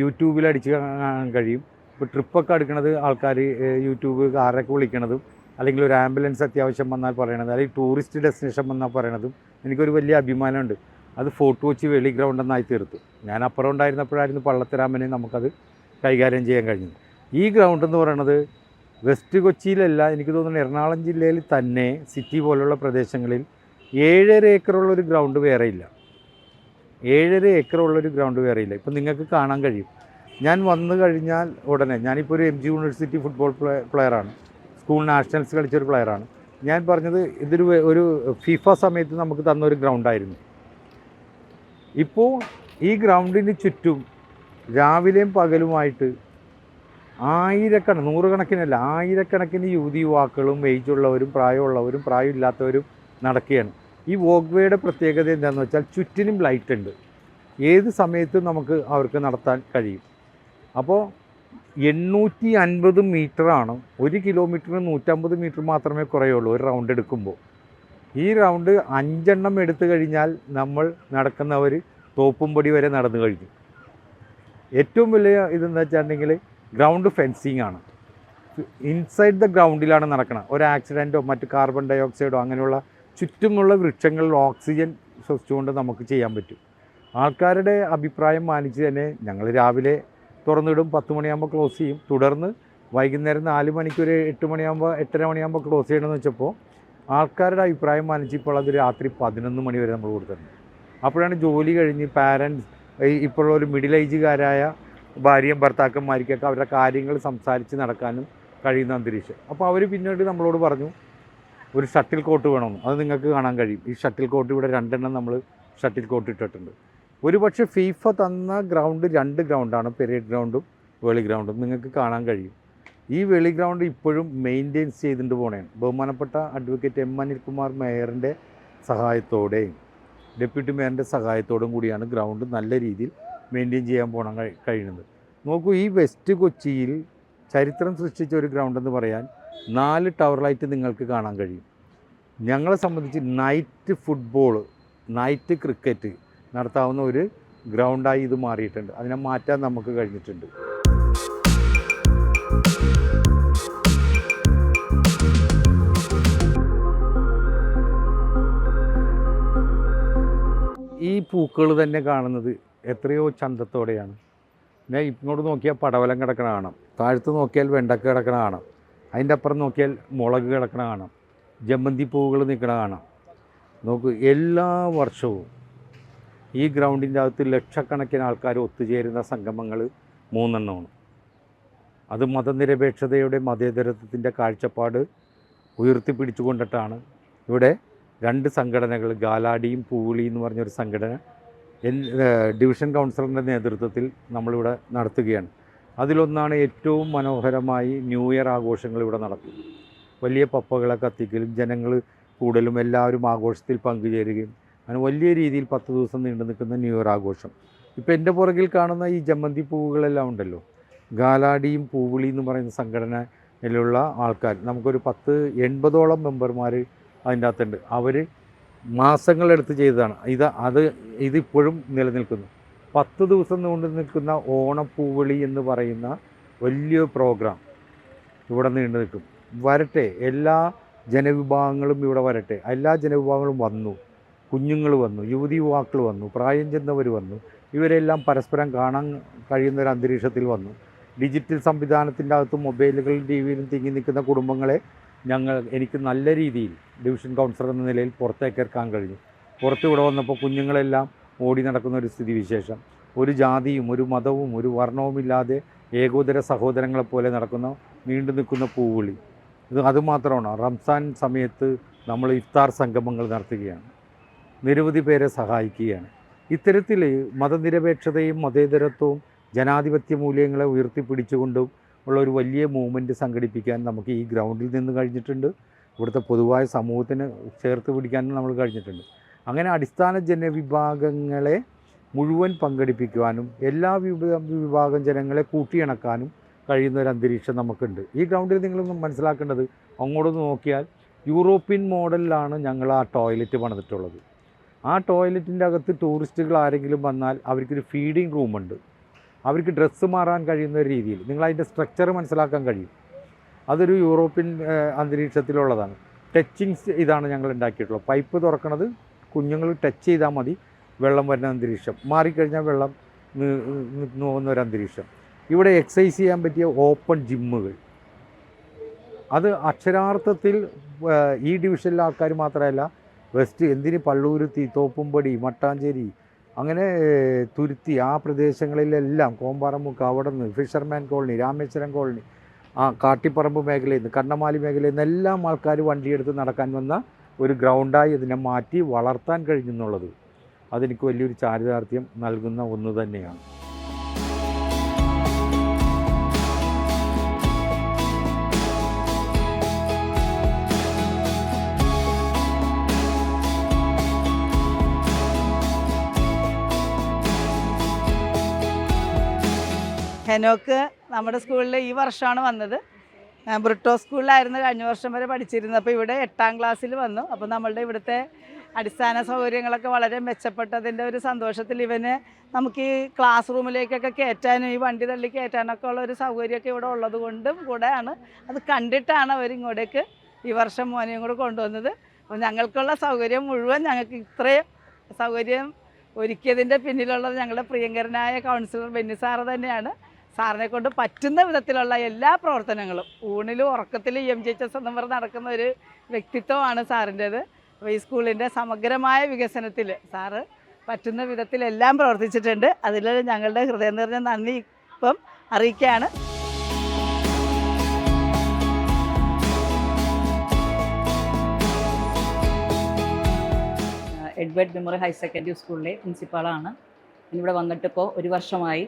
Speaker 2: യൂട്യൂബിൽ അടിച്ച് കാണാൻ കഴിയും. ഇപ്പോൾ ട്രിപ്പൊക്കെ എടുക്കുന്നത് ആൾക്കാർ യൂട്യൂബ് കാറൊക്കെ വിളിക്കണതും, അല്ലെങ്കിൽ ഒരു ആംബുലൻസ് അത്യാവശ്യം വന്നാൽ പറയണത്, അല്ലെങ്കിൽ ടൂറിസ്റ്റ് ഡെസ്റ്റിനേഷൻ വന്നാൽ പറയണതും എനിക്കൊരു വലിയ അഭിമാനമുണ്ട്. അത് ഫോർട്ട് കൊച്ചി വെളി ഗ്രൗണ്ട് എന്നായി തീർത്തു. ഞാൻ അപ്പുറം ഉണ്ടായിരുന്നപ്പോഴായിരുന്നു പള്ളത്തരാമനെ നമുക്കത് കൈകാര്യം ചെയ്യാൻ കഴിഞ്ഞത്. ഈ ഗ്രൗണ്ട് എന്ന് പറയുന്നത് വെസ്റ്റ് കൊച്ചിയിലല്ല, എനിക്ക് തോന്നുന്നു എറണാകുളം ജില്ലയിൽ തന്നെ സിറ്റി പോലുള്ള പ്രദേശങ്ങളിൽ 7.5 ഏക്കറുള്ളൊരു ഗ്രൗണ്ട് വേറെയില്ല. 7.5 ഏക്കർ ഉള്ളൊരു ഗ്രൗണ്ട് വേറെ ഇല്ല. ഇപ്പം നിങ്ങൾക്ക് കാണാൻ കഴിയും. ഞാൻ വന്നു കഴിഞ്ഞാൽ ഉടനെ, ഞാനിപ്പോൾ ഒരു MG യൂണിവേഴ്സിറ്റി ഫുട്ബോൾ പ്ലെയറാണ്, സ്കൂൾ നാഷണൽസ് കളിച്ചൊരു പ്ലെയറാണ്. ഞാൻ പറഞ്ഞത് ഇതൊരു ഒരു ഫിഫ സമയത്ത് നമുക്ക് തന്നൊരു ഗ്രൗണ്ടായിരുന്നു. ഇപ്പോൾ ഈ ഗ്രൗണ്ടിന് ചുറ്റും രാവിലെയും പകലുമായിട്ട് നൂറുകണക്കിനല്ല, ആയിരക്കണക്കിന് യുവാക്കളും ഏജുള്ളവരും പ്രായമുള്ളവരും പ്രായമില്ലാത്തവരും നടക്കുകയാണ്. ഈ വോക്ക് പ്രത്യേകത എന്താണെന്ന് വെച്ചാൽ ചുറ്റിനും ലൈറ്റ് ഉണ്ട്. ഏത് സമയത്തും നമുക്ക് അവർക്ക് നടത്താൻ കഴിയും. അപ്പോൾ 850 മീറ്ററാണ്. 1 കിലോമീറ്ററിന് 150 മീറ്റർ മാത്രമേ കുറയുള്ളൂ ഒരു റൗണ്ട് എടുക്കുമ്പോൾ. ഈ റൗണ്ട് 5 എണ്ണം എടുത്തു കഴിഞ്ഞാൽ നമ്മൾ നടക്കുന്നവർ തോപ്പുംപടി വരെ നടന്നു കഴിഞ്ഞു. ഏറ്റവും വലിയ ഇതെന്ന് വെച്ചിട്ടുണ്ടെങ്കിൽ ഗ്രൗണ്ട് ഫെൻസിങ് ആണ്. ഇൻസൈഡ് ദ ഗ്രൗണ്ടിലാണ് നടക്കണം. ഒരു ആക്സിഡൻറ്റോ മറ്റ് കാർബൺ ഡൈ ഓക്സൈഡോ അങ്ങനെയുള്ള ചുറ്റുമുള്ള വൃക്ഷങ്ങളിൽ ഓക്സിജൻ ശ്വസിച്ചുകൊണ്ട് നമുക്ക് ചെയ്യാൻ പറ്റും. ആൾക്കാരുടെ അഭിപ്രായം മാനിച്ച് തന്നെ ഞങ്ങൾ രാവിലെ തുറന്നിടും, 10 മണിയാകുമ്പോൾ ക്ലോസ് ചെയ്യും. തുടർന്ന് വൈകുന്നേരം 4 മണിക്ക് ഒരു 8 മണിയാകുമ്പോൾ 8:30 മണിയാകുമ്പോൾ ക്ലോസ് ചെയ്യണമെന്ന് വെച്ചപ്പോൾ ആൾക്കാരുടെ അഭിപ്രായം മാനിച്ച് ഇപ്പോൾ അത് രാത്രി 11 മണി വരെ നമ്മൾ കൊടുത്തിട്ടുണ്ട്. അപ്പോഴാണ് ജോലി കഴിഞ്ഞ് പാരൻസ്, ഇപ്പോഴുള്ള ഒരു മിഡിൽ ഏജുകാരായ ഭാര്യയും ഭർത്താക്കന്മാർക്കൊക്കെ അവരുടെ കാര്യങ്ങൾ സംസാരിച്ച് നടക്കാനും കഴിയുന്ന അന്തരീക്ഷം. അപ്പോൾ അവർ പിന്നീട് നമ്മളോട് പറഞ്ഞു ഒരു ഷട്ടിൽ കോർട്ട് വേണമെന്ന്. അത് നിങ്ങൾക്ക് കാണാൻ കഴിയും. ഈ ഷട്ടിൽ കോർട്ട് ഇവിടെ 2 എണ്ണം നമ്മൾ ഷട്ടിൽ കോർട്ട് ഇട്ടിട്ടുണ്ട്. ഒരു പക്ഷേ ഫീഫ തന്ന ഗ്രൗണ്ട് 2 ഗ്രൗണ്ടാണ്, പെരേഡ് ഗ്രൗണ്ടും വെളി ഗ്രൗണ്ടും. നിങ്ങൾക്ക് കാണാൻ കഴിയും. ഈ വെളി ഗ്രൗണ്ട് ഇപ്പോഴും മെയിൻറ്റെയിൻസ് ചെയ്തുകൊണ്ട് പോകണേ. ബഹുമാനപ്പെട്ട അഡ്വക്കേറ്റ് M. അനിൽകുമാർ മേയറിൻ്റെ സഹായത്തോടെയും ഡെപ്യൂട്ടി മേയറിൻ്റെ സഹായത്തോടും കൂടിയാണ് ഗ്രൗണ്ട് നല്ല രീതിയിൽ മെയിൻറ്റെയിൻ ചെയ്യാൻ കഴിയുന്നത്. നോക്കൂ, ഈ വെസ്റ്റ് കൊച്ചിയിൽ ചരിത്രം സൃഷ്ടിച്ച ഒരു ഗ്രൗണ്ടെന്ന് പറയാൻ 4 ടവർ ലൈറ്റ് നിങ്ങൾക്ക് കാണാൻ കഴിയും. ഞങ്ങളെ സംബന്ധിച്ച് നൈറ്റ് ഫുട്ബോൾ, നൈറ്റ് ക്രിക്കറ്റ് നടത്താവുന്ന ഒരു ഗ്രൗണ്ടായി ഇത് മാറിയിട്ടുണ്ട്. അതിനെ മാറ്റാൻ നമുക്ക് കഴിഞ്ഞിട്ടുണ്ട്. ഈ പൂക്കൾ തന്നെ കാണുന്നത് എത്രയോ ചന്തത്തോടെയാണ്. ഞാൻ ഇങ്ങോട്ട് നോക്കിയാൽ പടവലം കിടക്കണ കാണാം, താഴത്ത് നോക്കിയാൽ വെണ്ടക്ക കിടക്കണ കാണാം, അതിൻ്റെ അപ്പുറം നോക്കിയാൽ മുളക് കിടക്കണ കാണാം, ജമന്തി പൂവുകൾ നിൽക്കണ കാണാം. നോക്കൂ, എല്ലാ വർഷവും ഈ ഗ്രൗണ്ടിൻ്റെ അകത്ത് ലക്ഷക്കണക്കിന് ആൾക്കാർ ഒത്തുചേരുന്ന സംഗമങ്ങൾ 3 എണ്ണമാണ്. അത് മതനിരപേക്ഷതയുടെ മതേതരത്വത്തിൻ്റെ കാഴ്ചപ്പാട് ഉയർത്തിപ്പിടിച്ചുകൊണ്ടിട്ടാണ് ഇവിടെ 2 സംഘടനകൾ, ഗാലാഡിയും പൂവിളിയും എന്ന് പറഞ്ഞൊരു സംഘടന ഡിവിഷൻ കൗൺസിലറിൻ്റെ നേതൃത്വത്തിൽ നമ്മളിവിടെ നടത്തുകയാണ്. അതിലൊന്നാണ് ഏറ്റവും മനോഹരമായി ന്യൂ ഇയർ ആഘോഷങ്ങൾ ഇവിടെ നടക്കും. വലിയ പപ്പകളെ കത്തിക്കലും ജനങ്ങൾ കൂടുതലും എല്ലാവരും ആഘോഷത്തിൽ പങ്കുചേരുകയും അങ്ങനെ വലിയ രീതിയിൽ 10 ദിവസം നീണ്ടു നിൽക്കുന്ന ന്യൂ ഇയർ ആഘോഷം. ഇപ്പോൾ എൻ്റെ പുറകിൽ കാണുന്ന ഈ ജമന്തി പൂവുകളെല്ലാം ഉണ്ടല്ലോ, ഗാലാഡിയും പൂവിളി എന്ന് പറയുന്ന സംഘടനയിലുള്ള ആൾക്കാർ, നമുക്കൊരു 80ഓളം മെമ്പർമാർ അതിൻ്റെ അകത്തുണ്ട്. അവർ മാസങ്ങളെടുത്ത് ചെയ്തതാണ്. ഇതിപ്പോഴും നിലനിൽക്കുന്നു. 10 ദിവസം നീണ്ടു നിൽക്കുന്ന ഓണപ്പൂവിളി എന്ന് പറയുന്ന വലിയ പ്രോഗ്രാം ഇവിടെ നീണ്ടു നിൽക്കും. വരട്ടെ, എല്ലാ ജനവിഭാഗങ്ങളും ഇവിടെ വരട്ടെ. എല്ലാ ജനവിഭാഗങ്ങളും വന്നു, കുഞ്ഞുങ്ങൾ വന്നു, യുവാക്കൾ വന്നു, പ്രായം ചെന്നവർ വന്നു. ഇവരെല്ലാം പരസ്പരം കാണാൻ കഴിയുന്നൊരു അന്തരീക്ഷത്തിൽ വന്നു. ഡിജിറ്റൽ സംവിധാനത്തിൻ്റെ അകത്ത് മൊബൈലുകളും TV-യിലും തിങ്ങി നിൽക്കുന്ന കുടുംബങ്ങളെ എനിക്ക് നല്ല രീതിയിൽ ഡിവിഷൻ കൗൺസിലർ എന്ന നിലയിൽ പുറത്തേക്കിറക്കാൻ കഴിഞ്ഞു. പുറത്ത് ഇവിടെ വന്നപ്പോൾ കുഞ്ഞുങ്ങളെല്ലാം ഓടി നടക്കുന്ന ഒരു സ്ഥിതിവിശേഷം. ഒരു ജാതിയും ഒരു മതവും ഒരു വർണ്ണവുമില്ലാതെ ഏകോദര സഹോദരങ്ങളെപ്പോലെ നടക്കുന്ന നീണ്ടു നിൽക്കുന്ന പൂവിളി. അതുമാത്രമാണ്, റംസാൻ സമയത്ത് നമ്മൾ ഇഫ്താർ സംഗമങ്ങൾ നടത്തുകയാണ്, നിരവധി പേരെ സഹായിക്കുകയാണ്. ഇത്തരത്തിൽ മതനിരപേക്ഷതയും മതേതരത്വവും ജനാധിപത്യ മൂല്യങ്ങളെ ഉയർത്തിപ്പിടിച്ചുകൊണ്ടും ഉള്ള ഒരു വലിയ മൂവ്മെൻറ്റ് സംഘടിപ്പിക്കാൻ നമുക്ക് ഈ ഗ്രൗണ്ടിൽ നിന്ന് കഴിഞ്ഞിട്ടുണ്ട്. ഇവിടുത്തെ പൊതുവായ സമൂഹത്തിന് ചേർത്ത് പിടിക്കാനും നമ്മൾ കഴിഞ്ഞിട്ടുണ്ട്. അങ്ങനെ അടിസ്ഥാന ജനവിഭാഗങ്ങളെ മുഴുവൻ പങ്കെടുപ്പിക്കുവാനും എല്ലാ വിഭാഗം ജനങ്ങളെ കൂട്ടിയിണക്കാനും കഴിയുന്ന ഒരു അന്തരീക്ഷം നമുക്കുണ്ട്. ഈ ഗ്രൗണ്ടിൽ നിങ്ങളൊന്നും മനസ്സിലാക്കേണ്ടത്, അങ്ങോട്ട് നോക്കിയാൽ യൂറോപ്യൻ മോഡലിലാണ് ഞങ്ങൾ ആ ടോയ്ലറ്റ് പണിതിട്ടുള്ളത്. ആ ടോയ്ലറ്റിൻ്റെ അകത്ത് ടൂറിസ്റ്റുകൾ ആരെങ്കിലും വന്നാൽ അവർക്കൊരു ഫീഡിങ് റൂമുണ്ട്. അവർക്ക് ഡ്രസ്സ് മാറാൻ കഴിയുന്ന രീതിയിൽ നിങ്ങളതിൻ്റെ സ്ട്രക്ചർ മനസ്സിലാക്കാൻ കഴിയും. അതൊരു യൂറോപ്യൻ അന്തരീക്ഷത്തിലുള്ളതാണ്. ടച്ചിങ്സ് ഇതാണ് ഞങ്ങൾ ഉണ്ടാക്കിയിട്ടുള്ളത്. പൈപ്പ് തുറക്കണത് കുഞ്ഞുങ്ങൾ ടച്ച് ചെയ്താൽ മതി, വെള്ളം വരുന്ന അന്തരീക്ഷം. മാറിക്കഴിഞ്ഞാൽ വെള്ളം പോകുന്ന ഒരു അന്തരീക്ഷം. ഇവിടെ എക്സസൈസ് ചെയ്യാൻ പറ്റിയ ഓപ്പൺ ജിമ്മുകൾ. അത് അക്ഷരാർത്ഥത്തിൽ ഈ ഡിവിഷനിലെ ആൾക്കാർ മാത്രമല്ല, വെസ്റ്റ് പള്ളൂരുത്തി, തോപ്പുംപടി, മട്ടാഞ്ചേരി, അങ്ങനെ തുരുത്തി ആ പ്രദേശങ്ങളിലെല്ലാം കോമ്പാറമുക്ക് അവിടെ നിന്ന് ഫിഷർമാൻ കോളനി, രാമേശ്വരം കോളനി, ആ കാട്ടിപ്പറമ്പ് മേഖലയിൽ നിന്ന്, കണ്ണമാലി മേഖലയിൽ നിന്ന് എല്ലാം ആൾക്കാർ വണ്ടിയെടുത്ത് നടക്കാൻ വന്ന ഒരു ഗ്രൗണ്ടായി ഇതിനെ മാറ്റി വളർത്താൻ കഴിഞ്ഞെന്നുള്ളത് അതെനിക്ക് വലിയൊരു ചാരിതാർത്ഥ്യം നൽകുന്ന ഒന്ന് തന്നെയാണ്.
Speaker 3: ഹെനോക്ക് നമ്മുടെ സ്കൂളിൽ ഈ വർഷമാണ് വന്നത്. ബ്രിട്ടോ സ്കൂളിലായിരുന്നു കഴിഞ്ഞ വർഷം വരെ പഠിച്ചിരുന്നത്. അപ്പോൾ ഇവിടെ 8ാം ക്ലാസ്സിൽ വന്നു. അപ്പോൾ നമ്മളുടെ ഇവിടുത്തെ അടിസ്ഥാന സൗകര്യങ്ങളൊക്കെ വളരെ മെച്ചപ്പെട്ടതിൻ്റെ ഒരു സന്തോഷത്തിൽ ഇവന് നമുക്ക് ഈ ക്ലാസ് റൂമിലേക്കൊക്കെ കയറ്റാനും ഈ വണ്ടി തള്ളി കയറ്റാനൊക്കെ ഉള്ള ഒരു സൗകര്യമൊക്കെ ഇവിടെ ഉള്ളത് കൊണ്ടും കൂടെയാണ്, അത് കണ്ടിട്ടാണ് അവരിങ്ങോട്ടേക്ക് ഈ വർഷം മോനെയും കൂടെ കൊണ്ടുവന്നത്. അപ്പോൾ ഞങ്ങൾക്കുള്ള സൗകര്യം മുഴുവൻ ഞങ്ങൾക്ക് ഇത്രയും സൗകര്യം ഒരുക്കിയതിൻ്റെ പിന്നിലുള്ളത് ഞങ്ങളുടെ പ്രിയങ്കരനായ കൗൺസിലർ ബെന്നി സാറ് തന്നെയാണ്. സാറിനെ കൊണ്ട് പറ്റുന്ന വിധത്തിലുള്ള എല്ലാ പ്രവർത്തനങ്ങളും ഊണിലും ഉറക്കത്തിലും EMGHS എന്നും പറഞ്ഞ് നടക്കുന്ന ഒരു വ്യക്തിത്വമാണ് സാറിൻ്റേത്. അപ്പോൾ ഈ സ്കൂളിൻ്റെ സമഗ്രമായ വികസനത്തിൽ സാറ് പറ്റുന്ന വിധത്തിലെല്ലാം പ്രവർത്തിച്ചിട്ടുണ്ട്. അതിൽ ഞങ്ങളുടെ ഹൃദയം നിറഞ്ഞ നന്ദി ഇപ്പം അറിയിക്കുകയാണ്.
Speaker 4: എഡ്വേർഡ് മെമ്മോറിയൽ ഹയർ സെക്കൻഡറി സ്കൂളിലെ പ്രിൻസിപ്പാളാണ്. ഇവിടെ വന്നിട്ടിപ്പോൾ ഒരു വർഷമായി.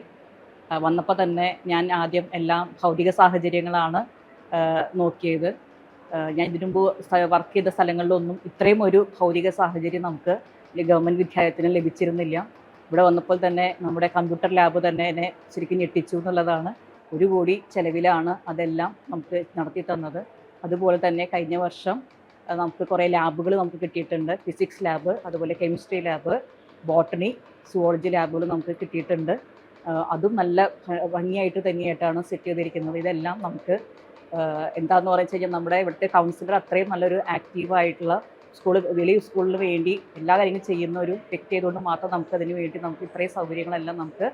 Speaker 4: വന്നപ്പോൾ തന്നെ ഞാൻ ആദ്യം എല്ലാം ഭൗതിക സാഹചര്യങ്ങളാണ് നോക്കിയത്. ഞാൻ ഇതിനു മുമ്പ് വർക്ക് ചെയ്ത സ്ഥലങ്ങളിലൊന്നും ഇത്രയും ഒരു ഭൗതിക സാഹചര്യം നമുക്ക് ഗവൺമെൻറ് വിദ്യാലയത്തിന് ലഭിച്ചിരുന്നില്ല. ഇവിടെ വന്നപ്പോൾ തന്നെ നമ്മുടെ കമ്പ്യൂട്ടർ ലാബ് തന്നെ എന്നെ ശരിക്കും ഞെട്ടിച്ചു എന്നുള്ളതാണ്. 1 കോടി ചെലവിലാണ് അതെല്ലാം നമുക്ക് നടത്തി തന്നത്. അതുപോലെ തന്നെ കഴിഞ്ഞ വർഷം നമുക്ക് കുറേ ലാബുകൾ നമുക്ക് കിട്ടിയിട്ടുണ്ട്. ഫിസിക്സ് ലാബ്, അതുപോലെ കെമിസ്ട്രി ലാബ്, ബോട്ടണി, സുവോളജി ലാബുകൾ നമുക്ക് കിട്ടിയിട്ടുണ്ട്. അതും നല്ല ഭംഗിയായിട്ട് തന്നെയായിട്ടാണ് സെറ്റ് ചെയ്തിരിക്കുന്നത്. ഇതെല്ലാം നമുക്ക് എന്താണെന്ന് പറഞ്ഞു കഴിഞ്ഞാൽ നമ്മുടെ ഇവിടുത്തെ കൗൺസിലർ അത്രയും നല്ലൊരു ആക്റ്റീവായിട്ടുള്ള വലിയ സ്കൂളിന് വേണ്ടി എല്ലാ കാര്യങ്ങളും ചെയ്യുന്ന ഒരു വ്യക്തി ആയതുകൊണ്ട് മാത്രം നമുക്കതിന് വേണ്ടി നമുക്ക് ഇത്രയും സൗകര്യങ്ങളെല്ലാം നമുക്ക്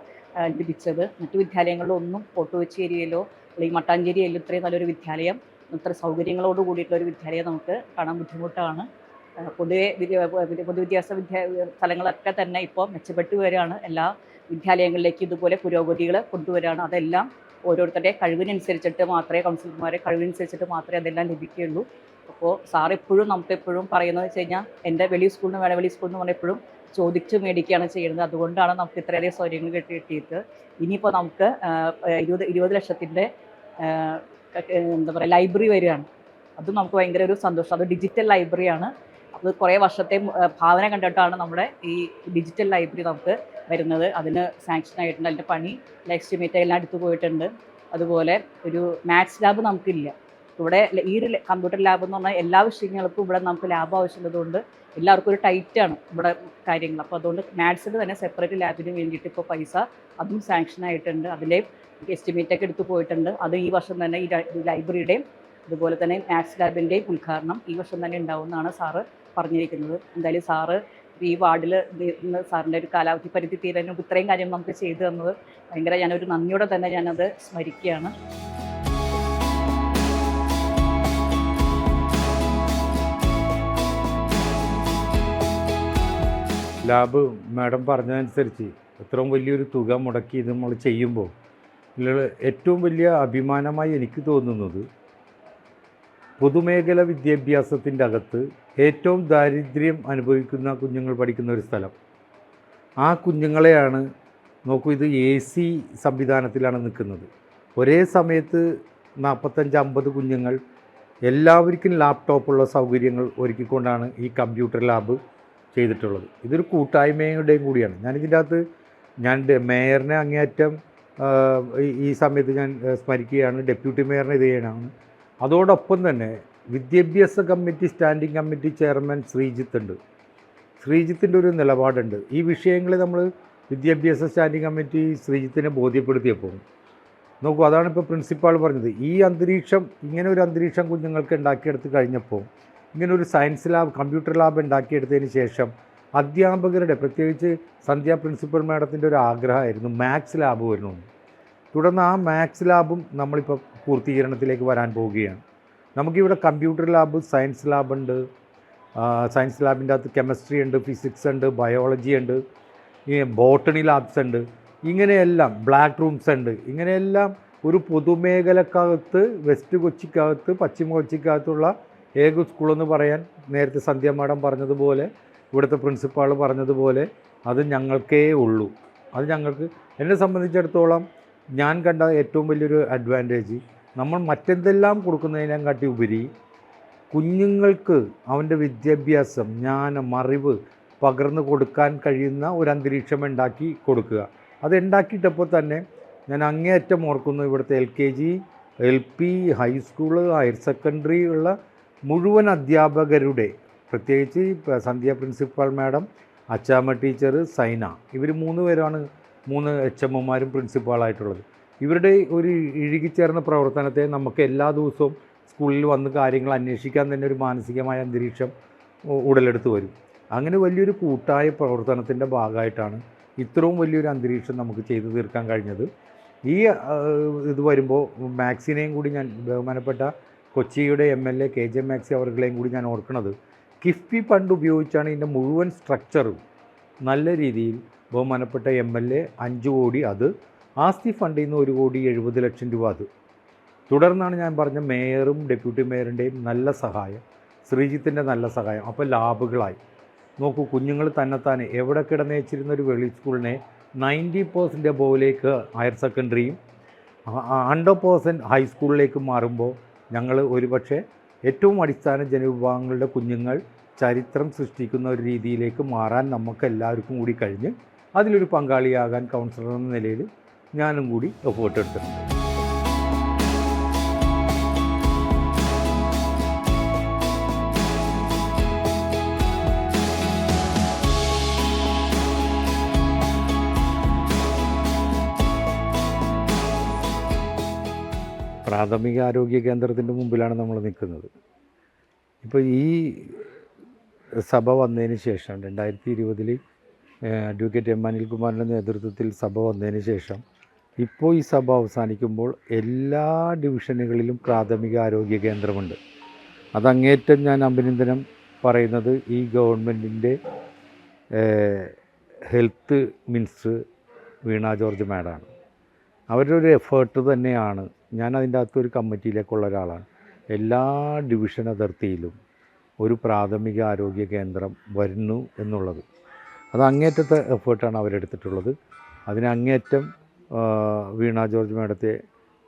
Speaker 4: ലഭിച്ചത്. മറ്റു വിദ്യാലയങ്ങളിലൊന്നും ഫോർട്ടുകൊച്ചേരിയിലോ അല്ലെങ്കിൽ മട്ടാഞ്ചേരിയിലോ ഇത്രയും നല്ലൊരു വിദ്യാലയം, ഇത്ര സൗകര്യങ്ങളോട് കൂടിയിട്ടുള്ളൊരു വിദ്യാലയം നമുക്ക് കാണാൻ ബുദ്ധിമുട്ടാണ്. പൊതുവിദ്യാഭ്യാസ സ്ഥലങ്ങളൊക്കെ തന്നെ ഇപ്പോൾ മെച്ചപ്പെട്ടു വരികയാണ്. എല്ലാ വിദ്യാലയങ്ങളിലേക്ക് ഇതുപോലെ പുരോഗതികൾ കൊണ്ടുവരികയാണ്. അതെല്ലാം ഓരോരുത്തരുടെ കഴിവിനനുസരിച്ചിട്ട് മാത്രമേ, കൗൺസിലർമാരെ കഴിവിനനുസരിച്ചിട്ട് മാത്രമേ അതെല്ലാം ലഭിക്കുകയുള്ളൂ. അപ്പോൾ സാർ എപ്പോഴും നമുക്കെപ്പോഴും പറയുന്നത് വെച്ച് കഴിഞ്ഞാൽ എൻ്റെ വലിയ സ്കൂളിൽ നിന്ന് വേണം, വലിയ സ്കൂളിൽ നിന്ന് പറഞ്ഞാൽ എപ്പോഴും ചോദിച്ച് മേടിക്കുകയാണ് ചെയ്യുന്നത്. അതുകൊണ്ടാണ് നമുക്ക് ഇത്രയധികം സൗകര്യങ്ങൾ കിട്ടിയിട്ട് ഇനിയിപ്പോൾ നമുക്ക് 20 ലക്ഷത്തിൻ്റെ എന്താ പറയുക ലൈബ്രറി വരികയാണ്. അതും നമുക്ക് ഭയങ്കര ഒരു സന്തോഷം. അത് ഡിജിറ്റൽ ലൈബ്രറിയാണ്. അത് കുറേ വർഷത്തെ ഭാവന കണ്ടിട്ടാണ് നമ്മുടെ ഈ ഡിജിറ്റൽ ലൈബ്രറി നമുക്ക് വരുന്നത്. അതിന് സാങ്ഷൻ ആയിട്ടുണ്ട്. അതിൻ്റെ പണി എസ്റ്റിമേറ്റ് എല്ലാം എടുത്തു പോയിട്ടുണ്ട്. അതുപോലെ ഒരു മാത്സ് ലാബ് നമുക്കില്ല ഇവിടെ. ഈ ഒരു കമ്പ്യൂട്ടർ ലാബ് എന്ന് പറഞ്ഞാൽ എല്ലാ വിഷയങ്ങൾക്കും ഇവിടെ നമുക്ക് ലാബ് ആവശ്യമുള്ളതുകൊണ്ട് എല്ലാവർക്കും ഒരു ടൈറ്റാണ് ഇവിടെ കാര്യങ്ങൾ. അപ്പോൾ അതുകൊണ്ട് മാത്സിന് തന്നെ സെപ്പറേറ്റ് ലാബിന് വേണ്ടിയിട്ട് ഇപ്പോൾ പൈസ അതും സാങ്ഷൻ ആയിട്ടുണ്ട്. അതിൻ്റെ എസ്റ്റിമേറ്റൊക്കെ എടുത്തു പോയിട്ടുണ്ട്. അത് ഈ വർഷം തന്നെ ഈ ലൈബ്രറിയുടെയും അതുപോലെ തന്നെ മാത്സ് ലാബിൻ്റെയും ഉദ്ഘാടനം ഈ വർഷം തന്നെ ഉണ്ടാവുമെന്നാണ് സാറ് പറഞ്ഞിരിക്കുന്നത്. എന്തായാലും സാറ് ഈ വാർഡിൽ സാറിൻ്റെ ഒരു കാലാവധി പരിധി തീരാനും ഇത്രയും കാര്യം നമുക്ക് ചെയ്തു തന്നത് ഭയങ്കര ഞാനൊരു നന്ദിയോടെ തന്നെ ഞാനത് സ്മരിക്കുകയാണ്.
Speaker 2: ലാബ് മാഡം പറഞ്ഞതനുസരിച്ച് ഇത്രയും വലിയൊരു തുക മുടക്കി ഇത് നമ്മൾ ചെയ്യുമ്പോൾ ഏറ്റവും വലിയ അഭിമാനമായി എനിക്ക് തോന്നുന്നത് പൊതുമേഖല വിദ്യാഭ്യാസത്തിൻ്റെ അകത്ത് ഏറ്റവും ദാരിദ്ര്യം അനുഭവിക്കുന്ന കുഞ്ഞുങ്ങൾ പഠിക്കുന്ന ഒരു സ്ഥലം. ആ കുഞ്ഞുങ്ങളെയാണ് നോക്കൂ, ഇത് AC സംവിധാനത്തിലാണ് നിൽക്കുന്നത്. ഒരേ സമയത്ത് 45-50 കുഞ്ഞുങ്ങൾ, എല്ലാവർക്കും ലാപ്ടോപ്പുള്ള സൗകര്യങ്ങൾ ഒരുക്കിക്കൊണ്ടാണ് ഈ കമ്പ്യൂട്ടർ ലാബ് ചെയ്തിട്ടുള്ളത്. ഇതൊരു കൂട്ടായ്മയുടെയും കൂടിയാണ്. ഞാനിതിൻ്റെ അകത്ത് മേയറിനെ അങ്ങേയറ്റം ഈ സമയത്ത് ഞാൻ സ്മരിക്കുകയാണ്. ഡെപ്യൂട്ടി മേയറിനെ ഇത് ചെയ്യണമാണ്. അതോടൊപ്പം തന്നെ വിദ്യാഭ്യാസ committee standing committee chairman Sreejith ഉണ്ട്. ശ്രീജിത്തിൻ്റെ ഒരു നിലപാടുണ്ട്. ഈ വിഷയങ്ങൾ നമ്മൾ വിദ്യാഭ്യാസ സ്റ്റാൻഡിംഗ് കമ്മിറ്റി ശ്രീജിത്തിനെ ബോധ്യപ്പെടുത്തിയപ്പോൾ നോക്കൂ, അതാണ് ഇപ്പോൾ പ്രിൻസിപ്പാൾ പറഞ്ഞത്. ഈ അന്തരീക്ഷം, ഇങ്ങനെ ഒരു അന്തരീക്ഷം കുഞ്ഞുങ്ങൾക്ക് ഉണ്ടാക്കിയെടുത്ത് കഴിഞ്ഞപ്പോൾ ഇങ്ങനൊരു സയൻസ് ലാബ്, കമ്പ്യൂട്ടർ ലാബ് ഉണ്ടാക്കിയെടുത്തതിന് ശേഷം അധ്യാപകരുടെ, പ്രത്യേകിച്ച് സന്ധ്യ പ്രിൻസിപ്പൽ മാഡത്തിൻ്റെ ഒരു ആഗ്രഹമായിരുന്നു മാത്സ് ലാബ് വരണമെന്ന്. തുടർന്ന് ആ മാത്സ് ലാബും നമ്മളിപ്പോൾ പൂർത്തീകരണത്തിലേക്ക് വരാൻ പോവുകയാണ്. നമുക്കിവിടെ കമ്പ്യൂട്ടർ ലാബ്, സയൻസ് ലാബുണ്ട്. സയൻസ് ലാബിൻ്റെ അകത്ത് കെമിസ്ട്രി ഉണ്ട്, ഫിസിക്സ് ഉണ്ട്, ബയോളജി ഉണ്ട്. ഈ ബോട്ടണി ലാബ്സ് ഉണ്ട്, ഇങ്ങനെയെല്ലാം ബ്ലാക്ക് റൂംസ് ഉണ്ട്. ഇങ്ങനെയെല്ലാം ഒരു പൊതുമേഖലക്കകത്ത് വെസ്റ്റ് കൊച്ചിക്കകത്ത് പശ്ചിമ കൊച്ചിക്കകത്തുള്ള ഏക സ്കൂളെന്ന് പറയാൻ നേരത്തെ സന്ധ്യ മാഡം പറഞ്ഞതുപോലെ ഇവിടുത്തെ പ്രിൻസിപ്പാൾ പറഞ്ഞതുപോലെ അത് ഞങ്ങൾക്കേ ഉള്ളൂ. അത് ഞങ്ങൾക്ക്, എന്നെ സംബന്ധിച്ചിടത്തോളം ഞാൻ കണ്ട ഏറ്റവും വലിയൊരു അഡ്വാൻറ്റേജ്, നമ്മൾ മറ്റെന്തെല്ലാം കൊടുക്കുന്നതിനെക്കാട്ടി ഉപരി കുഞ്ഞുങ്ങൾക്ക് അവൻ്റെ വിദ്യാഭ്യാസം, ജ്ഞാനം, അറിവ് പകർന്നു കൊടുക്കാൻ കഴിയുന്ന ഒരു അന്തരീക്ഷം ഉണ്ടാക്കി കൊടുക്കുക. അത് ഉണ്ടാക്കിയിട്ടപ്പോൾ തന്നെ ഞാൻ അങ്ങേയറ്റം ഓർക്കുന്നു, ഇവിടുത്തെ LKG, LP, high school, higher secondary ഉള്ള മുഴുവൻ അധ്യാപകരുടെ, പ്രത്യേകിച്ച് Sandhya principal madam, Achamma teacher, Saina, ഇവർ 3 പേരാണ് 3 HMമാരും പ്രിൻസിപ്പാളായിട്ടുള്ളത്. ഇവരുടെ ഒരു ഇഴുകിച്ചേർന്ന പ്രവർത്തനത്തെ നമുക്ക് എല്ലാ ദിവസവും സ്കൂളിൽ വന്ന് കാര്യങ്ങൾ അന്വേഷിക്കാൻ തന്നെ ഒരു മാനസികമായ അന്തരീക്ഷം ഉടലെടുത്ത് വരും. അങ്ങനെ വലിയൊരു കൂട്ടായ പ്രവർത്തനത്തിൻ്റെ ഭാഗമായിട്ടാണ് ഇത്രയും വലിയൊരു അന്തരീക്ഷം നമുക്ക് ചെയ്തു തീർക്കാൻ കഴിഞ്ഞത്. ഈ ഇത് വരുമ്പോൾ മാക്സിനെയും കൂടി ഞാൻ, ബഹുമാനപ്പെട്ട കൊച്ചിയുടെ MLA KJ മാക്സി അവർകളെയും കൂടി ഞാൻ ഓർക്കുന്നത്, കിഫ്ബി ഫണ്ട് ഉപയോഗിച്ചാണ് ഇതിൻ്റെ മുഴുവൻ സ്ട്രക്ചറും നല്ല രീതിയിൽ ബഹുമാനപ്പെട്ട MLA 5 കോടി, അത് ആസ്തി ഫണ്ടിൽ നിന്ന് 1,70,00,000 രൂപ, അത് തുടർന്നാണ് ഞാൻ പറഞ്ഞ മേയറും ഡെപ്യൂട്ടി മേയറിൻ്റെയും നല്ല സഹായം, ശ്രീജിത്തിൻ്റെ നല്ല സഹായം. അപ്പോൾ ലാബുകളായി നോക്കൂ, കുഞ്ഞുങ്ങൾ തന്നെത്താനെ എവിടെ കിടന്നേച്ചിരുന്ന ഒരു വെളി സ്കൂളിനെ 90% അബോവിലേക്ക് ഹയർ സെക്കൻഡറിയും 100% ഹൈസ്കൂളിലേക്ക് മാറുമ്പോൾ ഞങ്ങൾ ഒരുപക്ഷെ ഏറ്റവും അടിസ്ഥാന ജനവിഭാഗങ്ങളുടെ കുഞ്ഞുങ്ങൾ ചരിത്രം സൃഷ്ടിക്കുന്ന ഒരു രീതിയിലേക്ക് മാറാൻ നമുക്ക് എല്ലാവർക്കും കൂടി കഴിഞ്ഞ് അതിലൊരു പങ്കാളിയാകാൻ കൗൺസിലർ എന്ന നിലയിൽ ഞാനും കൂടി എഫേർട്ട് എടുത്തിട്ടുണ്ട്. പ്രാഥമിക ആരോഗ്യ കേന്ദ്രത്തിൻ്റെ മുമ്പിലാണ് നമ്മൾ നിൽക്കുന്നത്. ഇപ്പോൾ ഈ സഭ വന്നതിന് ശേഷം 2020 അഡ്വക്കേറ്റ് M. അനിൽകുമാറിൻ്റെ നേതൃത്വത്തിൽ സഭ വന്നതിന് ശേഷം ഇപ്പോൾ ഈ സഭ അവസാനിക്കുമ്പോൾ എല്ലാ ഡിവിഷനുകളിലും പ്രാഥമിക ആരോഗ്യ കേന്ദ്രമുണ്ട്. അതങ്ങേറ്റം ഞാൻ അഭിനന്ദനം പറയുന്നത് ഈ ഗവൺമെൻറ്റിൻ്റെ ഹെൽത്ത് മിനിസ്റ്റർ വീണ ജോർജ് മാഡമാണ്. അവരുടെ ഒരു എഫേർട്ട് തന്നെയാണ്. ഞാൻ അതിൻ്റെ അകത്തൊരു കമ്മിറ്റിയിലേക്കുള്ള ഒരാളാണ്. എല്ലാ ഡിവിഷൻ അതിർത്തിയിലും ഒരു പ്രാഥമിക ആരോഗ്യ കേന്ദ്രം വരുന്നു എന്നുള്ളത്, അത് അങ്ങേറ്റത്തെ എഫേർട്ടാണ് അവരെടുത്തിട്ടുള്ളത്. അതിന് അങ്ങേറ്റം വീണ ജോർജ് മാഡത്തെ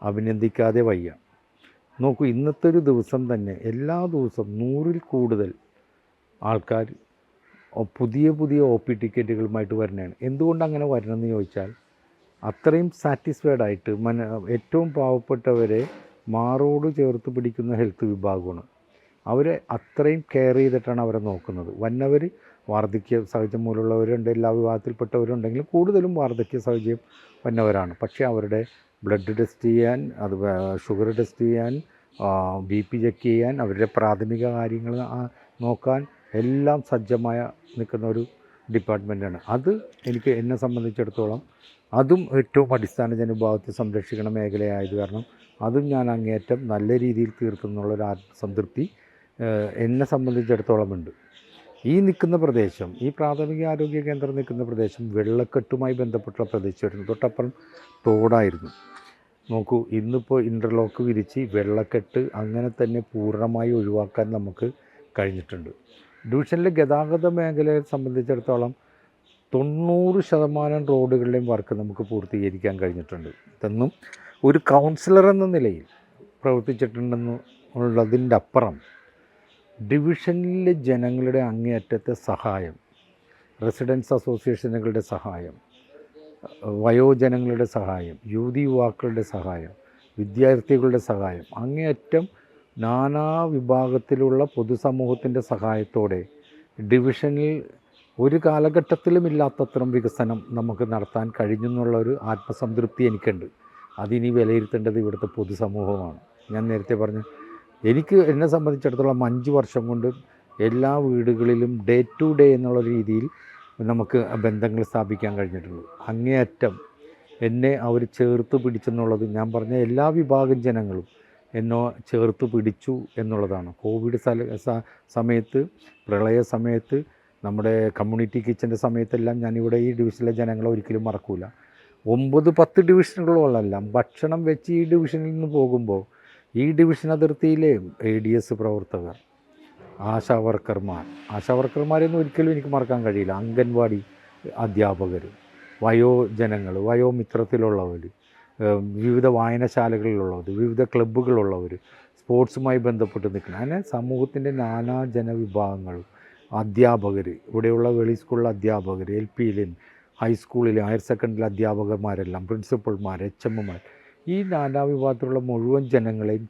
Speaker 2: അഭിനന്ദിക്കാതെ വയ്യ. നോക്കൂ, ഇന്നത്തെ ഒരു ദിവസം തന്നെ എല്ലാ ദിവസവും 100-ൽ കൂടുതൽ ആൾക്കാർ പുതിയ പുതിയ OP ടിക്കറ്റുകളുമായിട്ട് വരുന്നതാണ്. എന്തുകൊണ്ട് അങ്ങനെ വരണമെന്ന് ചോദിച്ചാൽ, അത്രയും സാറ്റിസ്ഫൈഡ് ആയിട്ട് ഏറ്റവും പാവപ്പെട്ടവരെ മാറോട് ചേർത്ത് പിടിക്കുന്ന ഹെൽത്ത് വിഭാഗമാണ്. അവരെ അത്രയും കെയർ ചെയ്തിട്ടാണ് അവരെ നോക്കുന്നത്. വന്നവർ വാർദ്ധക്യ സഹജം മൂലമുള്ളവരുണ്ട്, എല്ലാ വിഭാഗത്തിൽപ്പെട്ടവരുണ്ടെങ്കിലും കൂടുതലും വാർദ്ധക്യ സഹജം വന്നവരാണ്. പക്ഷേ അവരുടെ ബ്ലഡ് ടെസ്റ്റ് ചെയ്യാൻ, അത് ഷുഗർ ടെസ്റ്റ് ചെയ്യാൻ, BP ചെക്ക് ചെയ്യാൻ, അവരുടെ പ്രാഥമിക കാര്യങ്ങൾ നോക്കാൻ എല്ലാം സജ്ജമായ നിൽക്കുന്ന ഒരു ഡിപ്പാർട്ട്മെൻറ്റാണ്. അത് എന്നെ സംബന്ധിച്ചിടത്തോളം അതും ഏറ്റവും അടിസ്ഥാന ജനവിഭാഗത്തെ സംരക്ഷിക്കുന്ന മേഖലയായത് കാരണം അതും ഞാൻ അങ്ങേയറ്റം നല്ല രീതിയിൽ തീർത്തുന്നുള്ളൊരു ആത്മസംതൃപ്തി എന്നെ സംബന്ധിച്ചിടത്തോളം ഉണ്ട്. ഈ നിൽക്കുന്ന പ്രദേശം, ഈ പ്രാഥമിക ആരോഗ്യ കേന്ദ്രം നിൽക്കുന്ന പ്രദേശം വെള്ളക്കെട്ടുമായി ബന്ധപ്പെട്ട പ്രദേശമായിരുന്നു. തൊട്ടപ്പുറം തോടായിരുന്നു. നോക്കൂ, ഇന്നിപ്പോൾ ഇൻ്റർലോക്ക് വിരിച്ച് വെള്ളക്കെട്ട് അങ്ങനെ തന്നെ പൂർണ്ണമായി ഒഴിവാക്കാൻ നമുക്ക് കഴിഞ്ഞിട്ടുണ്ട്. ഡിവിഷനിലെ ഗതാഗത മേഖലയെ സംബന്ധിച്ചിടത്തോളം 90% റോഡുകളുടെയും വർക്ക് നമുക്ക് പൂർത്തീകരിക്കാൻ കഴിഞ്ഞിട്ടുണ്ട്. ഇതൊന്നും ഒരു കൗൺസിലർ എന്ന നിലയിൽ പ്രവർത്തിച്ചിട്ടുണ്ടെന്നുള്ളതിൻ്റെ അപ്പുറം ഡിവിഷനിലെ ജനങ്ങളുടെ അങ്ങേയറ്റത്തെ സഹായം, റെസിഡൻസ് അസോസിയേഷനുകളുടെ സഹായം, വയോജനങ്ങളുടെ സഹായം, യുവാക്കളുടെ സഹായം, വിദ്യാർത്ഥികളുടെ സഹായം, അങ്ങേയറ്റം നാനാ വിഭാഗത്തിലുള്ള പൊതുസമൂഹത്തിൻ്റെ സഹായത്തോടെ ഡിവിഷനിൽ ഒരു കാലഘട്ടത്തിലും ഇല്ലാത്തത്രം വികസനം നമുക്ക് നടത്താൻ കഴിഞ്ഞെന്നുള്ളൊരു ആത്മസംതൃപ്തി എനിക്കുണ്ട്. അതിനി വിലയിരുത്തേണ്ടത് ഇവിടുത്തെ പൊതുസമൂഹമാണ്. ഞാൻ നേരത്തെ പറഞ്ഞു, എന്നെ സംബന്ധിച്ചിടത്തോളം 5 വർഷം കൊണ്ട് എല്ലാ വീടുകളിലും ഡേ ടു ഡേ എന്നുള്ള രീതിയിൽ നമുക്ക് ബന്ധങ്ങൾ സ്ഥാപിക്കാൻ കഴിഞ്ഞിട്ടുള്ളൂ. അങ്ങേയറ്റം എന്നെ അവർ ചേർത്ത് പിടിച്ചെന്നുള്ളത്, ഞാൻ പറഞ്ഞ എല്ലാ വിഭാഗം ജനങ്ങളും എന്നെ ചേർത്ത് പിടിച്ചു എന്നുള്ളതാണ്. കോവിഡ് സമയത്ത്, പ്രളയ സമയത്ത് നമ്മുടെ കമ്മ്യൂണിറ്റി കിച്ചൻ്റെ സമയത്തെല്ലാം ഞാനിവിടെ ഈ ഡിവിഷനിലെ ജനങ്ങളെ ഒരിക്കലും മറക്കൂല. 9-10 ഡിവിഷനുകളോളെല്ലാം ഭക്ഷണം വെച്ച് ഈ ഡിവിഷനിൽ നിന്ന് പോകുമ്പോൾ ഈ ഡിവിഷൻ അതിർത്തിയിലെ ADS പ്രവർത്തകർ, ആശാവർക്കർമാരെയൊന്നും ഒരിക്കലും എനിക്ക് മറക്കാൻ കഴിയില്ല. അംഗൻവാടി അധ്യാപകർ, വയോജനങ്ങൾ, വയോമിത്രത്തിലുള്ളവർ, വിവിധ വായനശാലകളിലുള്ളവർ, വിവിധ ക്ലബ്ബുകളുള്ളവർ, സ്പോർട്സുമായി ബന്ധപ്പെട്ട് നിൽക്കുന്ന അങ്ങനെ സമൂഹത്തിൻ്റെ നാനാ ജനവിഭാഗങ്ങളും, അധ്യാപകർ, ഇവിടെയുള്ള വെളി സ്കൂളിലെ അധ്യാപകർ, LPയിലും ഹൈസ്കൂളിലെ ഹയർ സെക്കൻഡറി അധ്യാപകന്മാരെല്ലാം, പ്രിൻസിപ്പൽമാർ, HMമാർ, ഈ നാനാ വിഭാഗത്തിലുള്ള മുഴുവൻ ജനങ്ങളെയും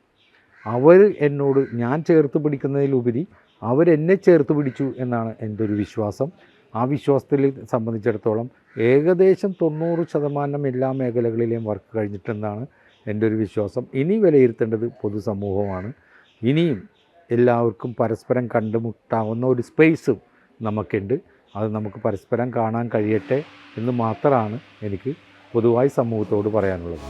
Speaker 2: അവർ എന്നോട് ഞാൻ ചേർത്ത് പിടിക്കുന്നതിലുപരി അവരെന്നെ ചേർത്ത് പിടിച്ചു എന്നാണ് എൻ്റെ ഒരു വിശ്വാസം. ആ വിശ്വാസത്തിൽ സംബന്ധിച്ചിടത്തോളം ഏകദേശം 90% എല്ലാ മേഖലകളിലെയും വർക്ക് കഴിഞ്ഞിട്ടെന്നാണ് എൻ്റെ ഒരു വിശ്വാസം. ഇനി വിലയിരുത്തേണ്ടത് പൊതുസമൂഹമാണ്. ഇനിയും എല്ലാവർക്കും പരസ്പരം കണ്ടുമുട്ടാവുന്ന ഒരു സ്പേസും നമുക്കുണ്ട്. അത് നമുക്ക് പരസ്പരം കാണാൻ കഴിയട്ടെ എന്ന് മാത്രമാണ് എനിക്ക് പൊതുവായി സമൂഹത്തോട് പറയാനുള്ളത്.